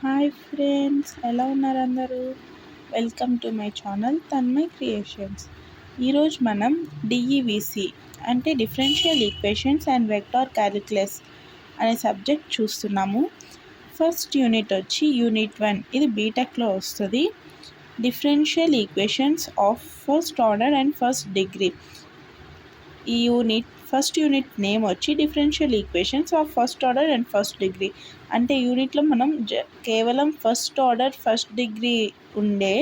Hi friends, ఎలా ఉన్నారు అందరూ? Welcome to my channel Tanmay creations. ఈరోజు మనం డిఈవిసి అంటే differential equations and vector calculus అనే సబ్జెక్ట్ చూస్తున్నాము. ఫస్ట్ యూనిట్ వచ్చి యూనిట్ 1. ఇది బీటెక్లో వస్తుంది. Differential equations of first order and first degree. ఈ ఫస్ట్ యూనిట్ నేమ్ వచ్చి differential equations of first order and first degree. అంటే యూనిట్లో మనం కేవలం ఫస్ట్ ఆర్డర్ ఫస్ట్ డిగ్రీ ఉండే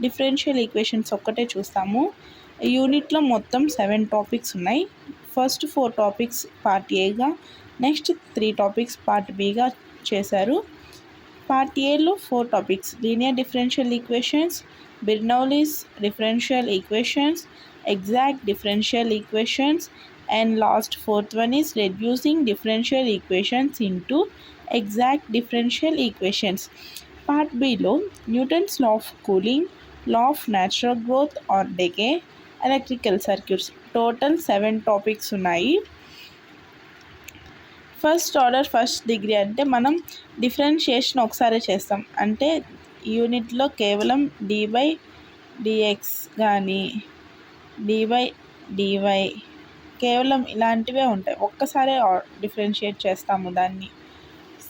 డిఫరెన్షియల్ ఈక్వేషన్స్ ఒక్కటే చూస్తాము. యూనిట్లో మొత్తం 7 టాపిక్స్ ఉన్నాయి. ఫస్ట్ 4 టాపిక్స్ పార్ట్ ఏగా, నెక్స్ట్ 3 టాపిక్స్ పార్ట్ బిగా చేశారు. పార్ట్ ఏలో 4 topics: linear differential equations, Bernoulli's differential equations, exact differential equations, and last fourth one is reducing differential equations into exact differential equations. Part B lo Newton's law of cooling, law of natural growth or decay, electrical circuits. Total 7 topics ఉన్నాయి. First order first degree అంటే మనం differentiation ఒకసారి చేస్తాం. అంటే యూనిట్లో కేవలం dy dx కానీ dy కేవలం ఇలాంటివే ఉంటాయి. ఒక్కసారే డిఫరెన్షియేట్ చేస్తాము దాన్ని.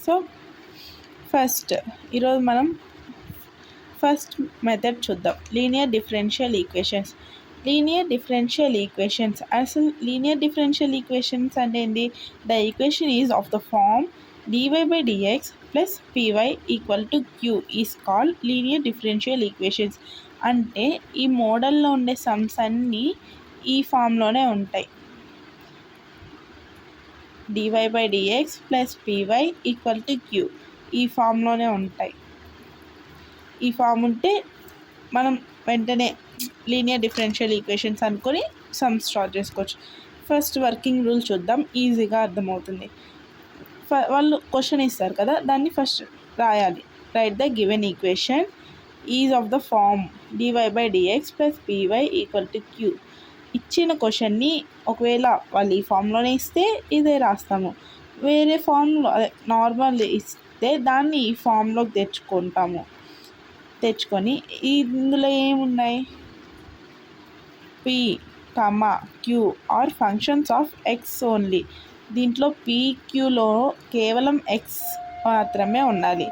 సో ఈరోజు మనం ఫస్ట్ మెథడ్ చూద్దాం, లీనియర్ డిఫరెన్షియల్ ఈక్వేషన్స్. అసలు లీనియర్ డిఫరెన్షియల్ ఈక్వేషన్స్ అంటే ఏంటి? The equation is of the form dy by dx plus py equal to q is called linear differential equations. అంటే ఈ మోడల్లో ఉండే సమ్స్ అన్నీ ఈ ఫామ్లోనే ఉంటాయి. dy by dx plus py equal to q ఈ ఫామ్లోనే ఉంటాయి. ఈ ఫామ్ ఉంటే మనం వెంటనే లీనియర్ డిఫరెన్షియల్ ఈక్వేషన్స్ అనుకొని సమ్స్ స్టార్ట్ చేసుకోవచ్చు. ఫస్ట్ వర్కింగ్ రూల్ చూద్దాం, ఈజీగా అర్థమవుతుంది. వాళ్ళు క్వశ్చన్ ఇస్తారు కదా, దాన్ని ఫస్ట్ రాయాలి. Write the given equation is of the form dy by dx plus py equal to q. ఇచ్చిన క్వశ్చన్ని ఒకవేళ వాళ్ళు ఈ ఫామ్లోనే ఇస్తే ఇదే రాస్తాము. వేరే ఫామ్లో నార్మల్ ఇస్తే దాన్ని ఈ ఫామ్లోకి తెచ్చుకొని ఇందులో ఏమున్నాయి? p, q are functions of x only. దీంట్లో pqలో కేవలం x మాత్రమే ఉండాలి.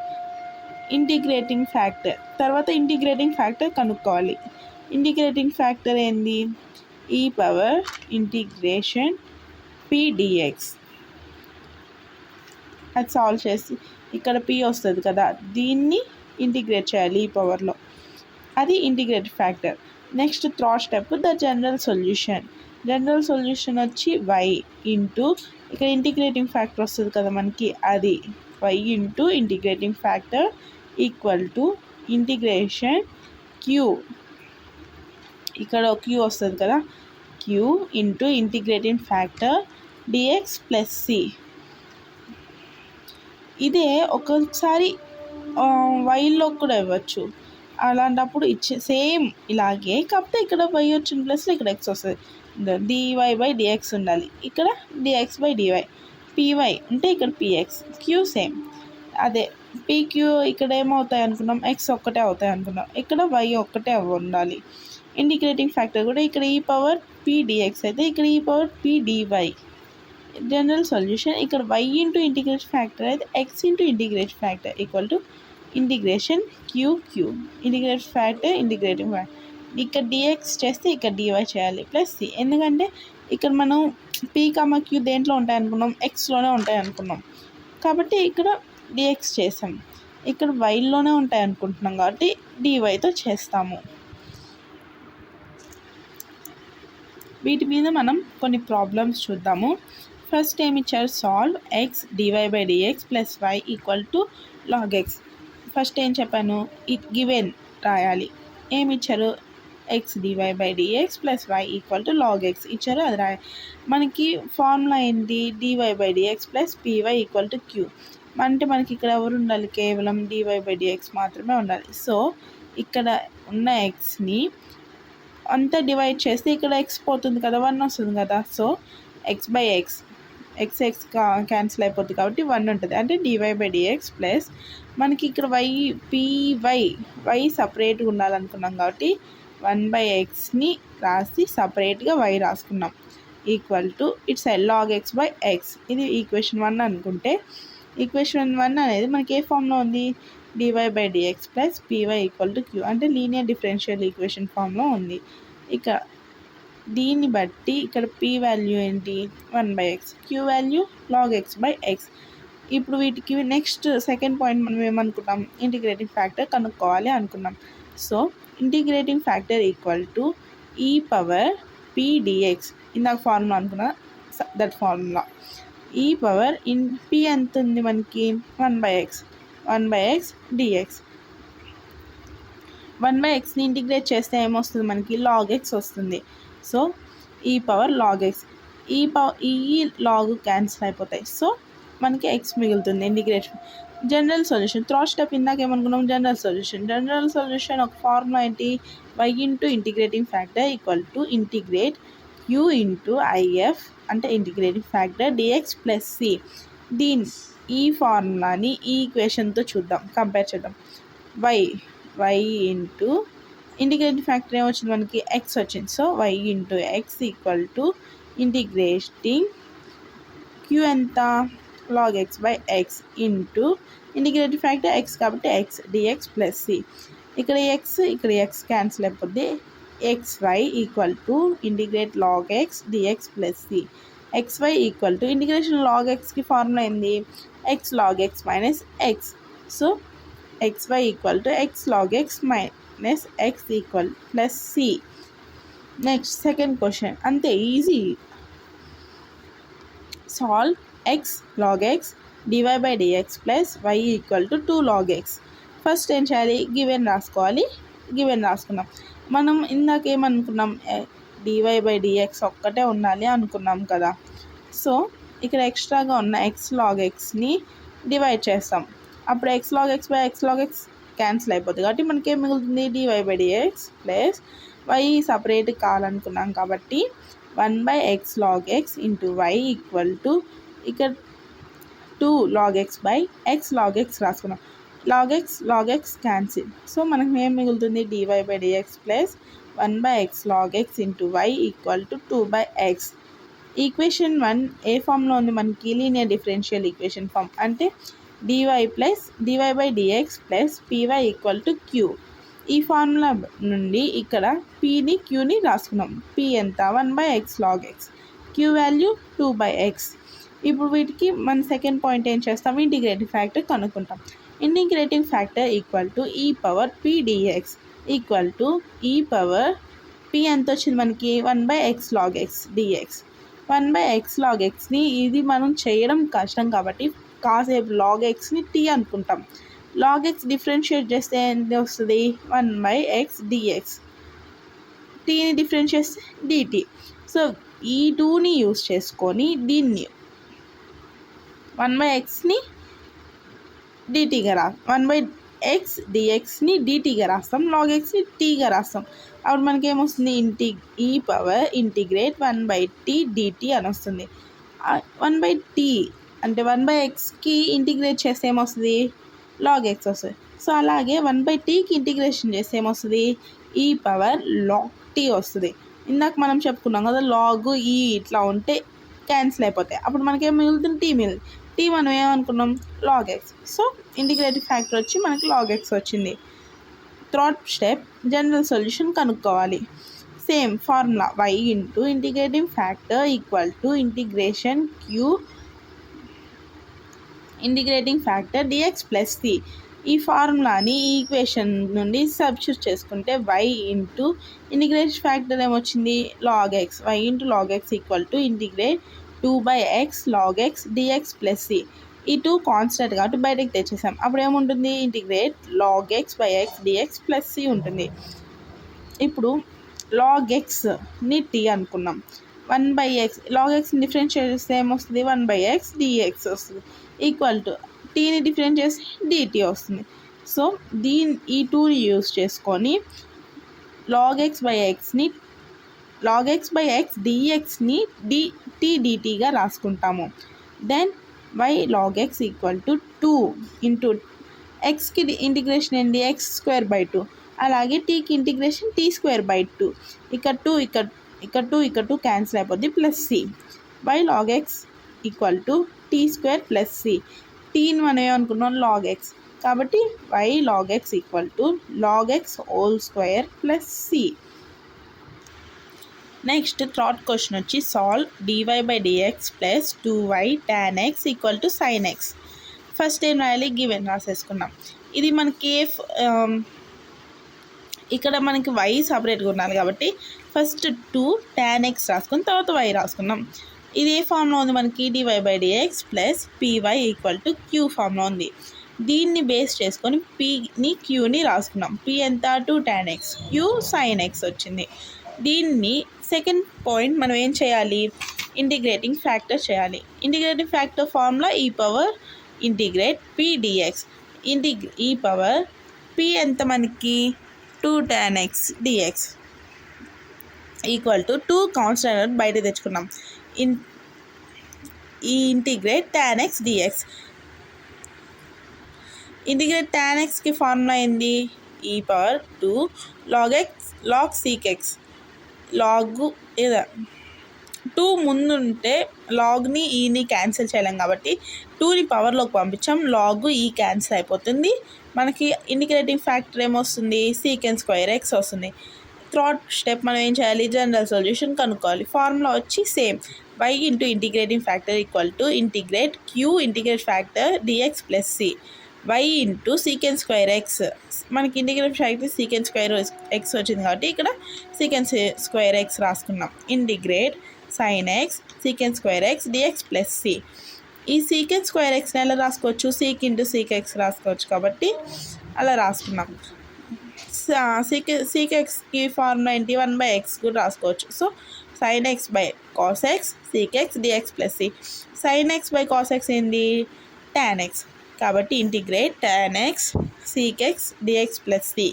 ఇంటిగ్రేటింగ్ ఫ్యాక్టర్, తర్వాత ఇంటిగ్రేటింగ్ ఫ్యాక్టర్ కనుక్కోవాలి. ఇంటిగ్రేటింగ్ ఫ్యాక్టర్ ఏంది? e power integration p dx. అది సాల్వ్ చేసి ఇక్కడ p వస్తుంది కదా, దీన్ని ఇంటిగ్రేట్ చేయాలి ఈ పవర్లో. అది integrative factor. Next third step the general solution వచ్చి y ఇంటూ ఇక్కడ ఇంటిగ్రేటింగ్ ఫ్యాక్టర్ వస్తుంది కదా మనకి, అది y into integrating factor equal to integration q. ఇక్కడ q వస్తుంది కదా, q into integrating factor dx plus c. ఇదే ఒక్కొక్కసారి వైలో కూడా ఇవ్వచ్చు. అలాంటప్పుడు సేమ్ ఇలాగే, కాకపోతే ఇక్కడ y వచ్చిన ప్లస్లో ఇక్కడ x వస్తుంది. dy by dx ఉండాలి, ఇక్కడ dx by dy. py ఉంటే ఇక్కడ px, q సేమ్ అదే. pq ఇక్కడ ఏమవుతాయి అనుకున్నాం? x ఒక్కటే అవుతాయి అనుకున్నాం, ఇక్కడ y ఒక్కటే ఉండాలి. ఇంటిగ్రేటింగ్ ఫ్యాక్టర్ కూడా ఇక్కడ ఈ పవర్ p dx అయితే ఇక్కడ ఈ power p dy. General solution ఇక్కడ y ఇంటూ ఇంటిగ్రేషన్ ఫ్యాక్టర్ అయితే x into integration factor equal to integration q. Integration factor integrating factor. ఇక్కడ dx చేస్తే ఇక్కడ dy చేయాలి ప్లస్ c. ఎందుకంటే ఇక్కడ మనం p, q దేంట్లో ఉంటాయి అనుకున్నాం? xలోనే ఉంటాయి అనుకున్నాం, కాబట్టి ఇక్కడ dx చేసాం. ఇక్కడ yలోనే ఉంటాయి అనుకుంటున్నాం కాబట్టి dyతో చేస్తాము. వీటి మీద మనం కొన్ని ప్రాబ్లమ్స్ చూద్దాము. ఫస్ట్ ఏమి ఇచ్చారు? Solve x dy by dx plus y equal to log x. First ఏం చెప్పాను? గివెన్ రాయాలి. ఏమి ఇచ్చారు? x dy by dx plus y equal to log x ఇచ్చారు, అది రాయాలి. మనకి ఫార్ములా ఏంటి? dy by dx plus py equal to q. అంటే మనకి ఇక్కడ ఎవరు ఉండాలి? కేవలం dy by dx మాత్రమే ఉండాలి. సో ఇక్కడ ఉన్న xని అంతా డివైడ్ చేస్తే ఇక్కడ x పోతుంది కదా, 1 వస్తుంది కదా. So x by x X cancel అయిపోతుంది కాబట్టి 1 ఉంటుంది. అంటే dy/dx ప్లస్ మనకి ఇక్కడ వై సపరేట్గా ఉండాలనుకున్నాం కాబట్టి 1/xని రాసి సపరేట్గా y రాసుకున్నాం equal to it's log x/x. ఇది ఈక్వేషన్ 1 అనుకుంటే ఈక్వేషన్ 1 అనేది మనకి ఏ ఫామ్లో ఉంది, dy/dx plus py equal to q అంటే లీనియర్ డిఫరెన్షియల్ ఈక్వేషన్ ఫామ్లో ఉంది. ఇక దీన్ని బట్టి ఇక్కడ p వాల్యూ ఏంటి 1/x, q value log x/x. ఇప్పుడు వీటికి నెక్స్ట్ సెకండ్ పాయింట్ మనం ఏమనుకున్నాం, ఇంటిగ్రేటింగ్ ఫ్యాక్టర్ కనుక్కోవాలి అనుకున్నాం. So integrating factor equal to e power p dx. ఇందాక ఫార్ములా అనుకున్నా that formula e power p ఎంత ఉంది మనకి 1/x dx. 1/xని ఇంటిగ్రేట్ చేస్తే ఏమొస్తుంది మనకి log x వస్తుంది. సో ఈ పవర్ log x, ఈ లాగ్ క్యాన్సిల్ అయిపోతాయి. సో మనకి x మిగులుతుంది integration. General solution third step ఇందాక ఏమనుకున్నాం, జనరల్ సొల్యూషన్ ఒక ఫార్ములా ఏంటి, y into integrating factor equal to integrate q into if అంటే integrating factor dx plus c. ఈ ఫార్ములాని ఈ ఈక్వేషన్తో చూద్దాం, కంపేర్ చేద్దాం. y ఇంటూ ఇంటిగ్రేటింగ్ ఫ్యాక్టర్ ఏమొచ్చింది మనకి x వచ్చింది. So y into x equal to integrating q ఎంత log x/x into integrating factor x కాబట్టి x dx ప్లస్ c. ఇక్కడ x క్యాన్సిల్ అయిపోద్ది. xy equal to integrate log x dx plus c. xy equal to integration log xకి formula ఏంది, x log x minus x. So xy equal to x log x minus x equal plus c. Next second question అంతే easy. Solve x log x dy/dx plus y equal to 2 log x. First ఏం చేయాలి, given రాసుకున్నాం. మనం ఇందాక ఏమనుకున్నాం, dy/dx ఒక్కటే ఉండాలి అనుకున్నాం కదా. సో ఇక్కడ ఎక్స్ట్రాగా ఉన్న x log xని డివైడ్ చేస్తాం. అప్పుడు x log x క్యాన్సిల్ అయిపోతుంది కాబట్టి మనకి ఏం మిగులుతుంది, dy/dx ప్లస్ y సపరేట్ కావాలనుకున్నాం కాబట్టి 1/x log x into y equal to ఇక్కడ 2 log x/x log x రాసుకున్నాం. log x cancel. సో మనకు ఏం మిగులుతుంది, dy/dx plus 1/x log x into y equal to 2/x. Equation 1 ఏ ఫామ్లో ఉంది మనకి, లీనియర్ డిఫరెన్షియల్ ఈక్వేషన్ ఫామ్. అంటే dy/dx plus py equal to q. ఈ ఫార్ములా నుండి ఇక్కడ pని qని రాసుకున్నాం. p ఎంత 1/x log x, q value 2/x. ఇప్పుడు వీటికి మన సెకండ్ పాయింట్ ఏం చేస్తాం, ఇంటిగ్రేటింగ్ ఫ్యాక్టర్ కనుక్కుంటాం. Integrating factor equal to e power p dx equal to e power p ఎంత వచ్చింది మనకి 1/x log x dx. 1/x log xని ఇది మనం చేయడం కష్టం కాబట్టి కాసేపు log xని t అనుకుంటాం. log x డిఫరెన్షియేట్ చేస్తే ఎంత వస్తుంది, 1/x dx. tని డిఫరెన్షియేట్ చేస్తే dt. సో ఈ 2ని యూస్ చేసుకొని దీన్ని 1/xని dtగా 1/x dxని dtగా రాస్తాం, log xని tగా రాస్తాం. అప్పుడు మనకి ఏమొస్తుంది, e power integrate 1/t dt అని వస్తుంది. 1/t అంటే 1/xకి ఇంటిగ్రేట్ చేస్తే ఏమొస్తుంది, log x వస్తుంది. సో అలాగే 1/tకి ఇంటిగ్రేషన్ చేస్తే ఏమొస్తుంది, e పవర్ log t వస్తుంది. ఇందాక మనం చెప్పుకున్నాం కదా, log e ఇట్లా ఉంటే క్యాన్సిల్ అయిపోతాయి. అప్పుడు మనకి ఏం మిగులుతుంది, t మనం ఏమనుకున్నాం, log x. So integrative factor వచ్చి మనకి log x వచ్చింది. థర్డ్ స్టెప్ జనరల్ సొల్యూషన్ కనుక్కోవాలి. Same formula y into integrating factor equal to integration q integrating factor dx plus c. ఈ ఫార్ములాని ఈ ఈక్వేషన్ నుండి సబ్స్టిట్యూట్ చేసుకుంటే y ఇంటూ ఇంటిగ్రేషన్ ఫ్యాక్టర్ ఏమొచ్చింది, log x. y into log x equal to integrate 2/x log x dx plus c. ఈ 2 constant కాబట్టి బయటకు తెచ్చేసాం. అప్పుడు ఏముంటుంది, integrate log x/x dx plus c ఉంటుంది. ఇప్పుడు log xని t అనుకున్నాం. 1/x log xని డిఫరెన్షియేట్ చేస్తే ఏమొస్తుంది, 1/x dx వస్తుంది ఈక్వల్ టు tని డిఫరెన్షియేట్ చేస్తే dt వస్తుంది. సో ఈ 2ని యూస్ చేసుకొని log x/xని log x by x dxని dt dtగా రాసుకుంటాము. Then y log x equal to 2 into ఎక్స్కి ఇంటిగ్రేషన్ ఏంటి ఎక్స్ స్క్వేర్ బై 2, అలాగే టీకి ఇంటిగ్రేషన్ టీ స్క్వేర్ బై 2. ఇక్కడ 2 క్యాన్సిల్ అయిపోద్ది, plus c. y log x equal to t square plus సి. టీని మనం ఏమనుకున్నాం లాగ్ ఎక్స్, కాబట్టి y log x equal to log x whole square plus సి. నెక్స్ట్ థర్డ్ క్వశ్చన్ వచ్చి solve dy by dx plus 2y tan x equal to sin x. First ఏం రాయాలి, given రాసేసుకున్నాం. ఇది మనకి ఇక్కడ మనకి y సపరేట్గా ఉండాలి కాబట్టి ఫస్ట్ 2 tan x రాసుకుని తర్వాత y రాసుకున్నాం. ఇది ఏ ఫామ్లో ఉంది మనకి, dy by dx plus py equal to q ఫామ్లో ఉంది. దీన్ని బేస్ చేసుకొని pని qని రాసుకున్నాం. p ఎంత 2 tan x, q sin x వచ్చింది. దీన్ని సెకండ్ పాయింట్ మనం ఏం చేయాలి, ఇంటిగ్రేటింగ్ ఫ్యాక్టర్ చేయాలి. Integrating factor formula e power integrate p dx. E power p ఎంత మనకి 2 tan x dx equal to 2 constant బయట తెచ్చుకున్నాం. E integrate tan x dx. Integrate tan xకి ఫార్ములా ఏంది, e power 2 log sec x. Log 2 ముందుంటే లాగ్ని ఈని cancel చేయలేం కాబట్టి 2ని పవర్లోకి పంపించాం, లాగ్ ఈ క్యాన్సిల్ అయిపోతుంది. మనకి ఇంటిగ్రేటింగ్ ఫ్యాక్టర్ ఏమొస్తుంది, సీకెండ్ స్క్వేర్ ఎక్స్ వస్తుంది. థర్డ్ స్టెప్ మనం ఏం చేయాలి, జనరల్ సొల్యూషన్ కనుక్కోవాలి. ఫార్ములా వచ్చి same, y into integrating factor equal to integrate q integrate factor dx plus c. y into secant square x, మనకి integrate factor secant square x వచ్చింది కాబట్టి ఇక్కడ సీకెండ్ స్క్వేర్ ఎక్స్ రాసుకున్నాం. Integrate sine x secant square x dx plus c. ఈ secant square ఎక్స్ని ఎలా రాసుకోవచ్చు, seek into seek X రాసుకోవచ్చు కాబట్టి అలా రాసుకున్నాం. సీక్ ఎక్స్కి ఫార్ములా ఏంటి, 1/x కూడా రాసుకోవచ్చు. So sine x by cos x sec x dx plus c. Sine x by cos x ఏంది, tan x, కాబట్టి ఇంటిగ్రేట్ tan x sec x dx plus c.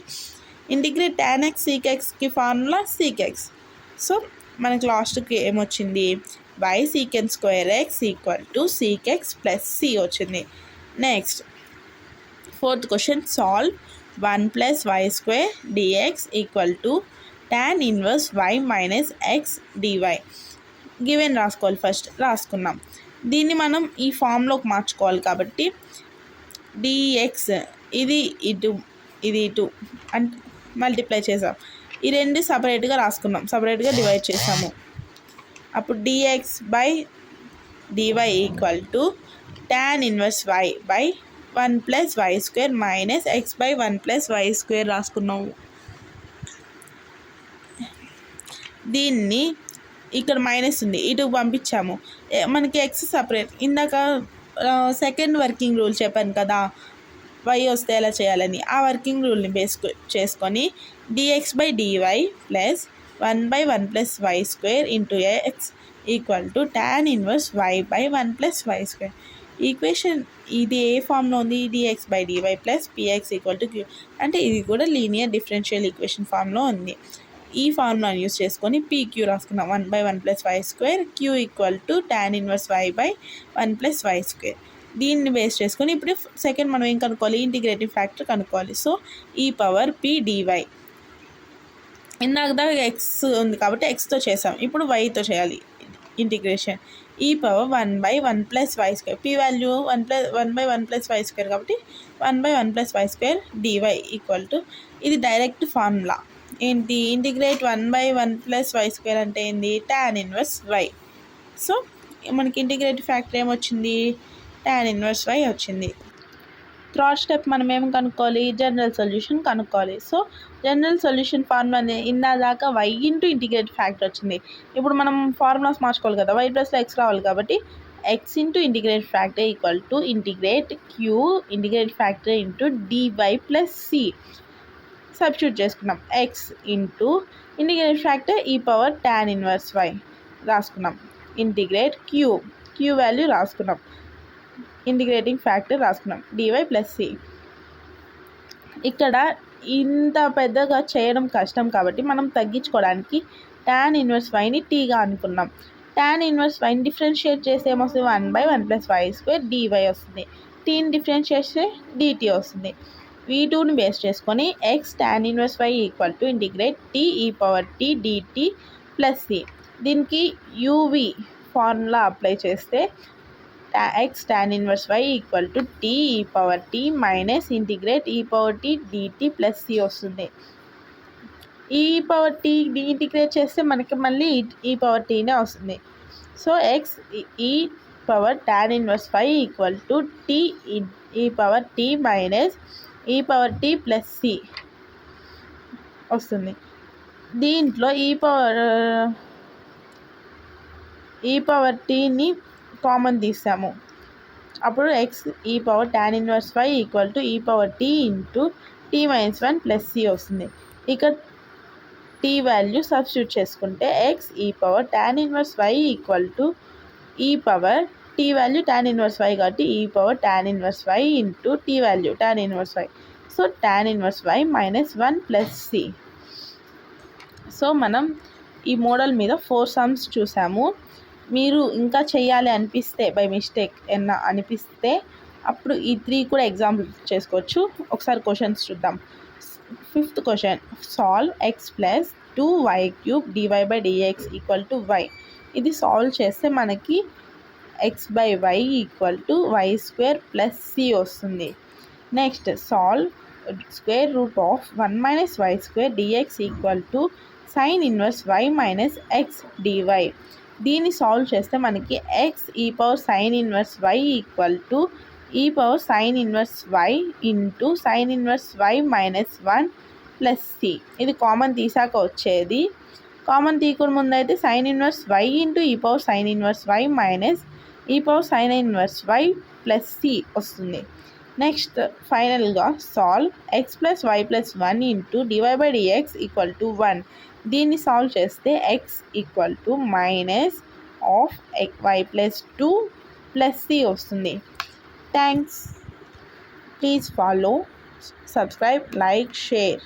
ఇంటిగ్రేట్ tan x sec xకి formula sec x. So మనకి లాస్ట్కి ఏమొచ్చింది, y secant square x equal to sec x plus c వచ్చింది. Next fourth question solve 1 plus y square dx equal to tan inverse y minus x dy. Given రాసుకోవాలి, first రాసుకున్నాం. దీన్ని మనం ఈ ఫామ్లోకి మార్చుకోవాలి కాబట్టి dx ఇది ఇటు అంటే మల్టిప్లై చేసాం. ఈ రెండు సపరేట్గా రాసుకున్నాం, సపరేట్గా డివైడ్ చేసాము. అప్పుడు dx by dy equal to tan inverse y by 1 plus y square minus x by 1 plus y square రాసుకున్నాము. దీన్ని ఇక్కడ మైనస్ ఉంది, ఇటు పంపించాము. మనకి ఎక్స్ సపరేట్, ఇందాక సెకండ్ వర్కింగ్ రూల్ చెప్పాను కదా y వస్తే ఎలా చేయాలని, ఆ వర్కింగ్ రూల్ని బేస్ చేసుకొని dx by dy plus 1 by 1 plus y square into x equal to tan inverse y by 1 plus y square. Equation ఇది ఏ ఫామ్లో ఉంది, dx by dy plus px equal to q, అంటే ఇది కూడా లీనియర్ డిఫరెన్షియల్ ఈక్వేషన్ ఫామ్లో ఉంది. ఈ ఫార్ములాని use చేసుకొని pq రాసుకున్నాం, 1 by 1 plus y square, q equal to tan inverse y by 1 plus y square. దీన్ని బేస్ చేసుకొని ఇప్పుడు సెకండ్ మనం ఏం కనుక్కోవాలి, ఇంటిగ్రేటివ్ ఫ్యాక్టర్ కనుక్కోవాలి. సో ఈ పవర్ p dy, ఇందాక దాకా x ఉంది కాబట్టి xతో చేసాం, ఇప్పుడు yతో చేయాలి ఇంటిగ్రేషన్. ఈ power 1 by 1 plus y square, p value 1 by 1 plus y square కాబట్టి 1 by 1 plus y square dy equal to, ఇది డైరెక్ట్ ఫార్ములా ఏంటి, integrate 1 by 1 plus y square అంటే ఏంది, tan ఇన్వర్స్ y. సో మనకి ఇంటిగ్రేటివ్ ఫ్యాక్టర్ ఏమొచ్చింది, tan inverse y వచ్చింది. Third step మనం ఏం కనుక్కోవాలి, జనరల్ సొల్యూషన్ కనుక్కోవాలి. సో జనరల్ సొల్యూషన్ ఫార్ములా ఇందాక y ఇంటూ ఇంటిగ్రేటివ్ ఫ్యాక్టర్ వచ్చింది. ఇప్పుడు మనం ఫార్ములాస్ మార్చుకోవాలి కదా, y ప్లస్లో x రావాలి కాబట్టి x into integrative factor equal to integrate q integrative factor into dy plus c. Substitute చేసుకున్నాం, x ఇంటూ ఇంటిగ్రేటివ్ ఫ్యాక్టర్ ఈ పవర్ tan ఇన్వర్స్ y రాసుకున్నాం, ఇంటిగ్రేట్ q వాల్యూ రాసుకున్నాం, ఇంటిగ్రేటింగ్ ఫ్యాక్టర్ రాసుకున్నాం, dy ప్లస్ c. ఇక్కడ ఇంత పెద్దగా చేయడం కష్టం కాబట్టి మనం తగ్గించుకోవడానికి tan ఇన్వర్స్ వైని టీగా అనుకున్నాం. tan ఇన్వర్స్ వైని డిఫరెన్షియేట్ చేస్తే ఏమొస్తుంది, 1/1 + y² dy వస్తుంది. టీని డిఫరెన్షియేట్ చేస్తే dt వస్తుంది. V2ని బేస్ చేసుకొని x tan inverse y = integrate t e⁻t dt + c. దీనికి uv ఫార్ములా అప్లై చేస్తే x tan inverse y = t e⁻t - integrate e⁻t dt + c వస్తుంది. e⁻t ఇంటిగ్రేట్ చేస్తే మనకి మళ్ళీ e⁻tనే వస్తుంది. So x e tan inverse y = t e⁻t - e⁻t + c వస్తుంది. దీంట్లో e⁻tని common తీసాము. అప్పుడు x e tan inverse y = e⁻t × t - 1 + c వస్తుంది. ఇక్కడ t వాల్యూ సబ్స్టిట్యూట్ చేసుకుంటే x e tan inverse y = t value tan inverse y కాబట్టి e tan inverse y × t value tan inverse y. So tan inverse y - 1 + c. So మనం ఈ model మీద 4 sums చూసాము. మీరు ఇంకా చేయాలి అనిపిస్తే బై మిస్టేక్ అనిపిస్తే అప్పుడు ఈ 3 కూడా ఎగ్జాంపుల్ చేసుకోవచ్చు. ఒకసారి క్వశ్చన్స్ చూద్దాం. 5th question, solve x + 2y³ dy/dx = y. ఇది సాల్వ్ చేస్తే మనకి x/y = y² + c వస్తుంది. Next solve √1 - y² dx = sin inverse y - x dy. దీన్ని సాల్వ్ చేస్తే మనకి x e sin inverse y = e sin inverse y × sin inverse y - 1 + c. ఇది common తీసాక వచ్చేది. కామన్ తీయకుండా ముందు అయితే sin inverse y × e sin inverse y - e sin inverse y + c వస్తుంది. నెక్స్ట్ ఫైనల్గా సాల్వ్ x + y + 1 × dy/dx = 1. దీన్ని solve చేస్తే x = -y + 2 + c వస్తుంది. Thanks. Please follow, subscribe, like, share.